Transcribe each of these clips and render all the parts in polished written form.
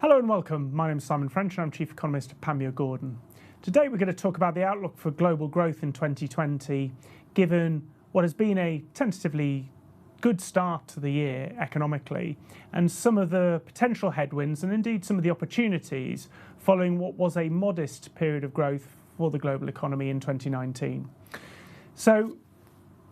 Hello and welcome. My name is Simon French and I'm Chief Economist at Panmure Gordon. Today we're going to talk about the outlook for global growth in 2020, given what has been a tentatively good start to the year economically, and some of the potential headwinds and indeed some of the opportunities following what was a modest period of growth for the global economy in 2019. So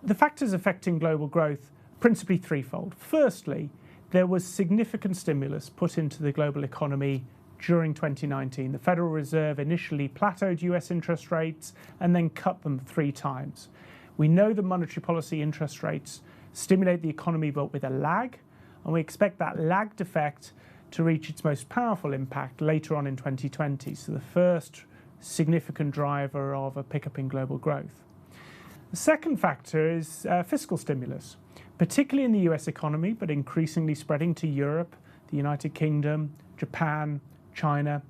the factors affecting global growth are principally threefold. Firstly, there was significant stimulus put into the global economy during 2019. The Federal Reserve initially plateaued US interest rates and then cut them 3 times. We know that monetary policy interest rates stimulate the economy but with a lag, and we expect that lagged effect to reach its most powerful impact later on in 2020, so the first significant driver of a pickup in global growth. The second factor is fiscal stimulus, particularly in the US economy, but increasingly spreading to Europe, the United Kingdom, Japan, China.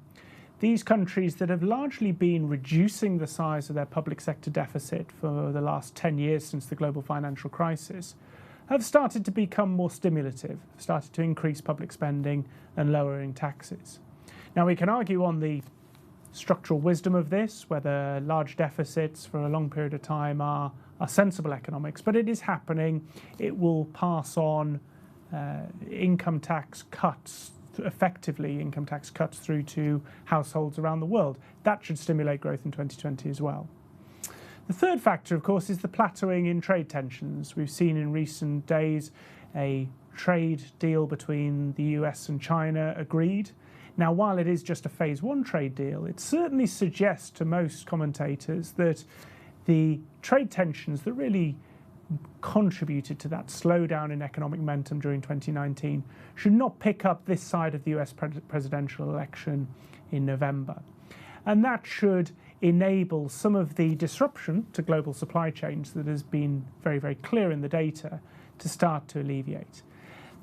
These countries that have largely been reducing the size of their public sector deficit for the last 10 years since the global financial crisis have started to become more stimulative, started to increase public spending and lowering taxes. Now, we can argue on the structural wisdom of this, whether large deficits for a long period of time are sensible economics, but it is happening. It will pass on income tax cuts, effectively income tax cuts through to households around the world. That should stimulate growth in 2020 as well. The third factor, of course, is the plateauing in trade tensions. We've seen in recent days a trade deal between the US and China agreed. Now, while it is just a phase 1 trade deal, it certainly suggests to most commentators that the trade tensions that really contributed to that slowdown in economic momentum during 2019 should not pick up this side of the US presidential election in November. And that should enable some of the disruption to global supply chains that has been very, very clear in the data to start to alleviate.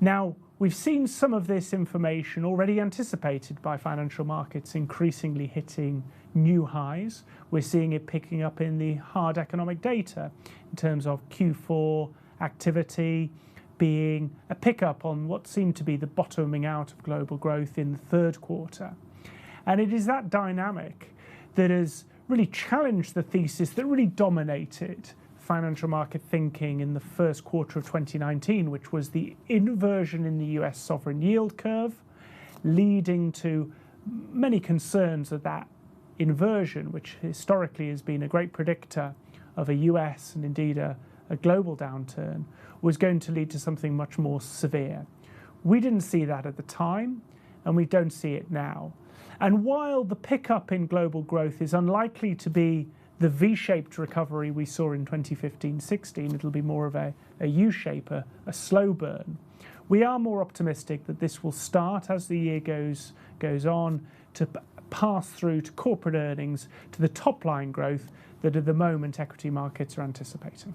Now, we've seen some of this information already anticipated by financial markets increasingly hitting new highs. We're seeing it picking up in the hard economic data in terms of Q4 activity being a pickup on what seemed to be the bottoming out of global growth in the third quarter. And it is that dynamic that has really challenged the thesis that really dominated financial market thinking in the first quarter of 2019, which was the inversion in the US sovereign yield curve, leading to many concerns that that inversion, which historically has been a great predictor of a US and indeed a global downturn, was going to lead to something much more severe. We didn't see that at the time, and we don't see it now. And while the pickup in global growth is unlikely to be the V-shaped recovery we saw in 2015-16, it'll be more of a U-shape, a slow burn. We are more optimistic that this will start as the year goes on to pass through to corporate earnings, to the top line growth that at the moment equity markets are anticipating.